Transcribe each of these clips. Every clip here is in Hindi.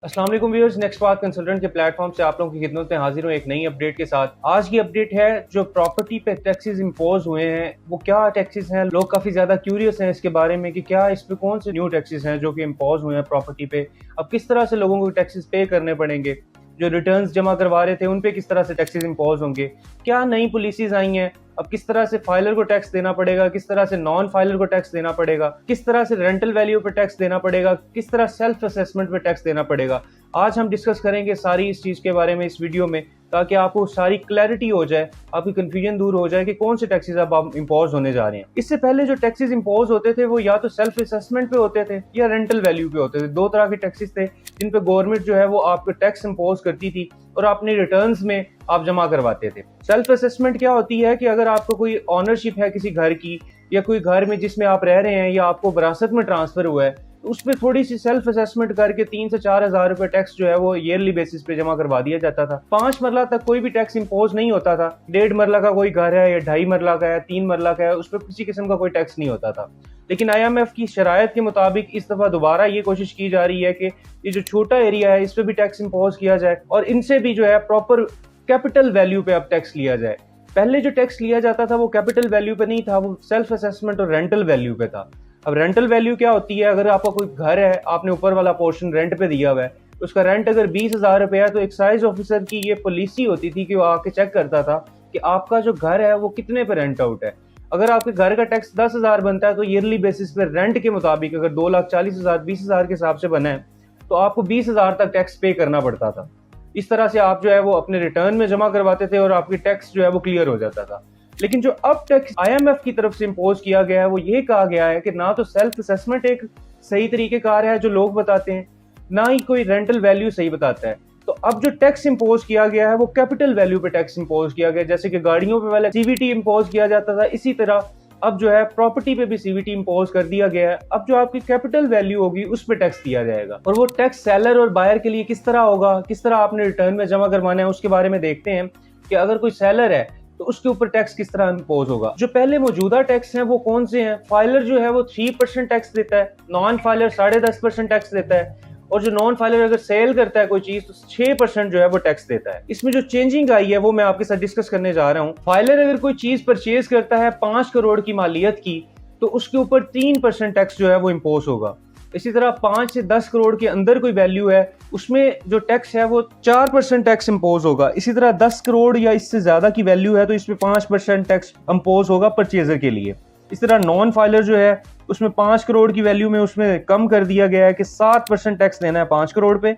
अस्सलाम वालेकुम व्यूअर्स, नेक्स्ट बात कंसल्टेंट के प्लेटफॉर्म से आप लोगों की खिदमत में हाजिर हूँ एक नई अपडेट के साथ। आज की अपडेट है जो प्रॉपर्टी पे टैक्सेस इंपोज हुए हैं वो क्या टैक्सेस हैं। लोग काफी ज्यादा क्यूरियस हैं इसके बारे में कि क्या इस पे कौन से न्यू टैक्सेस हैं जो कि इंपोज हुए हैं प्रॉपर्टी पे। अब किस तरह से लोगों को टैक्सेस पे करने पड़ेंगे, जो रिटर्न्स जमा करवा रहे थे उन पे किस तरह से टैक्सेस इंपोज होंगे, क्या नई पॉलिसीज आई हैं, अब किस तरह से फाइलर को टैक्स देना पड़ेगा, किस तरह से नॉन फाइलर को टैक्स देना पड़ेगा, किस तरह से रेंटल वैल्यू पे टैक्स देना पड़ेगा, किस तरह सेल्फ असेसमेंट पे टैक्स देना पड़ेगा। आज हम डिस्कस करेंगे सारी इस चीज के बारे में इस वीडियो में, ताकि आपको सारी क्लैरिटी हो जाए, आपकी कंफ्यूजन दूर हो जाए कि कौन से टैक्सेस अब इंपोज होने जा रहे हैं। इससे पहले जो टैक्सेस इंपोज होते थे वो या तो सेल्फ असेसमेंट पे होते थे या रेंटल वैल्यू पे होते थे। दो तरह के टैक्सेस थे जिन पे गवर्नमेंट जो है वो आपको टैक्स इंपोज करती थी और अपने रिटर्न्स में आप जमा करवाते थे। सेल्फ असेसमेंट क्या होती है कि अगर आपको कोई ऑनरशिप है किसी घर की या कोई घर में जिसमें आप रह रहे हैं या आपको विरासत में ट्रांसफर हुआ है, तो उस पर थोड़ी सी सेल्फ असेसमेंट करके 3 से 4 हजार रुपए टैक्स जो है वो ईयरली बेसिस पे जमा करवा दिया जाता था। 5 मरला तक कोई भी टैक्स इंपोज नहीं होता था। 1.5 मरला का कोई घर है या 2.5 मरला का है, 3 मरला का है, उस पर किसी किस्म का कोई टैक्स नहीं होता था। लेकिन IMF की शरायत के मुताबिक इस दफा दोबारा ये कोशिश की जा रही है कि ये जो छोटा एरिया है इस पे भी टैक्स इंपोज किया जाए और इनसे भी जो है प्रॉपर कैपिटल वैल्यू पे अब टैक्स लिया जाए। पहले जो टैक्स लिया जाता था वो कैपिटल वैल्यू पे नहीं था, वो सेल्फ असेसमेंट और रेंटल वैल्यू पे था। अब रेंटल वैल्यू क्या होती है, अगर आपका कोई घर है, आपने ऊपर वाला पोर्शन रेंट पे दिया हुआ है, उसका रेंट अगर 20,000 रुपये है तो एक साइज ऑफिसर की ये पॉलिसी होती थी कि वो आके चेक करता था कि आपका जो घर है वो कितने पे रेंट आउट है। अगर आपके घर का टैक्स 10,000 बनता है तो ईयरली बेसिस पे रेंट के मुताबिक अगर 2,40,000 20,000 के हिसाब से बना है तो आपको 20,000 तक टैक्स पे करना पड़ता था। इस तरह से आप जो है वो अपने रिटर्न में जमा करवाते थे और आपकी टैक्स जो है वो क्लियर हो जाता था। लेकिन जो अब टैक्स IMF की तरफ से इंपोज किया गया है वो ये कहा गया है कि ना तो सेल्फ असेसमेंट एक सही तरीकेकार है जो लोग बताते हैं, ना ही कोई रेंटल वैल्यू सही बताता है। तो अब जो टैक्स इंपोज किया गया है वो कैपिटल वैल्यू पे टैक्स इंपोज किया गया। जैसे कि गाड़ियों पे पहले CVT इंपोज किया जाता था, इसी तरह अब जो है प्रॉपर्टी पे भी CVT इंपोज कर दिया गया है। अब जो आपकी कैपिटल वैल्यू होगी उस पे टैक्स दिया जाएगा और वो टैक्स सेलर और बायर के लिए किस तरह होगा, किस तरह आपने रिटर्न में जमा करवाना है, उसके बारे में देखते हैं कि अगर कोई सेलर है तो उसके ऊपर टैक्स किस तरह इंपोज होगा। जो पहले मौजूदा टैक्स हैं वो कौन से हैं। फाइलर जो है वो 3% टैक्स देता है, नॉन फाइलर 10.5% टैक्स देता है और जो नॉन फाइलर अगर सेल करता है कोई चीज तो 6% जो है वो टैक्स देता है। इसमें जो चेंजिंग आई है वो मैं आपके साथ डिस्कस करने जा रहा हूँ। फाइलर अगर कोई चीज परचेज करता है 5 करोड़ की मालियत की तो उसके ऊपर 3% टैक्स जो है वो इंपोज होगा। इसी तरह 5 से 10 करोड़ के अंदर कोई वैल्यू है उसमें जो टैक्स है वो 4% टैक्स इंपोज होगा। इसी तरह 10 करोड़ या इससे ज्यादा की वैल्यू है तो इसमें 5% टैक्स इंपोज होगा परचेजर के लिए। इस तरह नॉन फाइलर जो है उसमें 5 करोड़ की वैल्यू में उसमें कम कर दिया गया है कि 7% टैक्स देना है 5 करोड़ पे।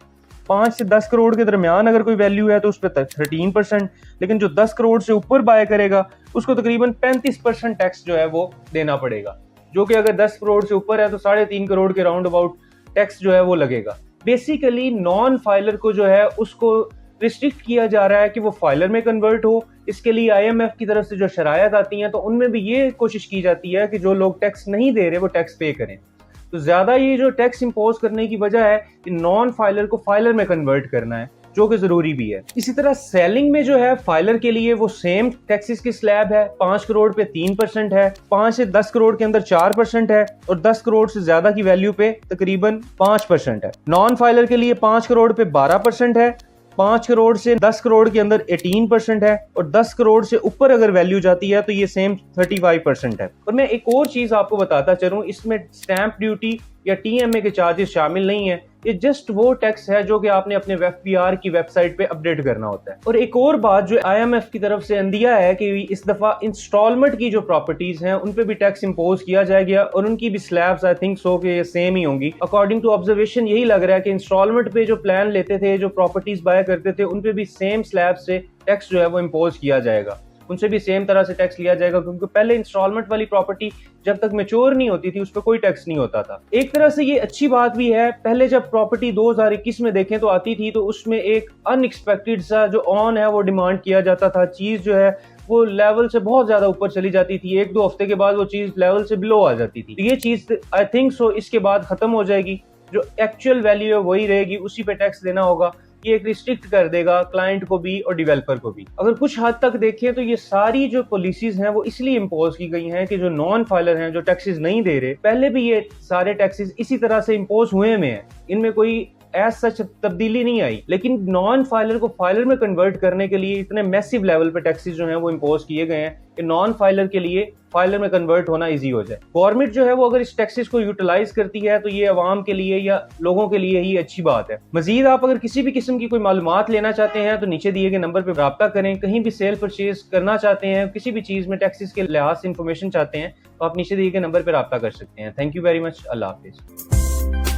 5 से 10 करोड़ के दरमियान अगर कोई वैल्यू है तो उस पर 13%, लेकिन जो 10 करोड़ से ऊपर बाय करेगा उसको तकरीबन 35% टैक्स जो है वो देना पड़ेगा, जो कि अगर 10 करोड़ से ऊपर है तो 3.5 करोड़ के राउंड अबाउट टैक्स जो है वो लगेगा। बेसिकली नॉन फाइलर को जो है उसको रिस्ट्रिक्ट किया जा रहा है कि वो फाइलर में कन्वर्ट हो। इसके लिए IMF की तरफ से जो शरायत आती हैं तो उनमें भी ये कोशिश की जाती है कि जो लोग टैक्स नहीं दे रहे वो टैक्स पे करें। तो ज्यादा ये जो टैक्स इंपोज करने की वजह है कि नॉन फाइलर को फाइलर में कन्वर्ट करना है, जो कि जरूरी भी है। इसी तरह सेलिंग में जो है फाइलर के लिए वो सेम टैक्सेस की स्लैब है। 5 करोड़ पे 3% है, 5 से 10 करोड़ के अंदर 4% है और 10 करोड़ से ज्यादा की वैल्यू पे तकरीबन 5% है। नॉन फाइलर के लिए 5 करोड़ पे 12% है, 5 करोड़ से 10 करोड़ के अंदर 18% है और 10 करोड़ से ऊपर अगर वैल्यू जाती है तो ये सेम 35% है। और मैं एक और चीज आपको बताता चलूं, इसमें स्टैंप ड्यूटी या TMA के चार्जेस शामिल नहीं है। ये जस्ट वो टैक्स है जो कि आपने अपने FBR की वेबसाइट पे अपडेट करना होता है। और एक और बात जो IMF की तरफ से अंदिया है कि इस दफा इंस्टॉलमेंट की जो प्रॉपर्टीज हैं उन पे भी टैक्स इंपोज किया जाएगा और उनकी भी स्लैब्स आई थिंक सो कि सेम ही होंगी। अकॉर्डिंग टू ऑब्जर्वेशन यही लग रहा है कि इंस्टॉलमेंट पे जो प्लान लेते थे, जो प्रॉपर्टीज बाय करते थे, उन पे भी सेम स्लैब से टैक्स जो है वो इंपोज किया जाएगा, उनसे भी सेम तरह से टैक्स लिया जाएगा। क्योंकि पहले इंस्टॉलमेंट वाली प्रॉपर्टी जब तक मैच्योर नहीं होती थी उस पर कोई टैक्स नहीं होता था। एक तरह से ये अच्छी बात भी है। पहले जब प्रॉपर्टी 2021 में देखें तो आती थी तो उसमें एक अनएक्सपेक्टेड सा जो ऑन है वो डिमांड किया जाता था। चीज जो है वो लेवल से बहुत ज्यादा ऊपर चली जाती थी, 1-2 हफ्ते के बाद वो चीज लेवल से बिलो आ जाती थी। तो ये चीज आई थिंक सो इसके बाद खत्म हो जाएगी। जो एक्चुअल वैल्यू है वही रहेगी, उसी पे टैक्स देना होगा। ये एक रिस्ट्रिक्ट कर देगा क्लाइंट को भी और डेवलपर को भी। अगर कुछ हद तक देखें तो ये सारी जो पॉलिसीज हैं वो इसलिए इंपोज की गई हैं कि जो नॉन फाइलर हैं, जो टैक्सेस नहीं दे रहे, पहले भी ये सारे टैक्सेस इसी तरह से इंपोज हुए में हैं। इनमें कोई एज सच तब्दीली नहीं आई, लेकिन नॉन फाइलर को फाइलर में कन्वर्ट करने के लिए इतने मैसिव लेवल पे टैक्सेस जो हैं वो इम्पोज किए गए हैं कि नॉन फाइलर के लिए फाइलर में कन्वर्ट होना इजी हो जाए। गवर्नमेंट जो है वो अगर इस टैक्सेस को यूटिलाइज करती है तो ये अवाम के लिए या लोगों के लिए ही अच्छी बात है। मजीद आप अगर किसी भी किस्म की कोई मालूमात लेना चाहते हैं तो नीचे दिए गए नंबर पर राब्ता करें। कहीं भी सेल परचेज करना चाहते हैं, किसी भी चीज में टैक्सेस के लिहाज से इंफॉर्मेशन चाहते हैं तो आप नीचे दिए गए नंबर पर राब्ता कर सकते हैं। Thank you very much. Allah Hafiz.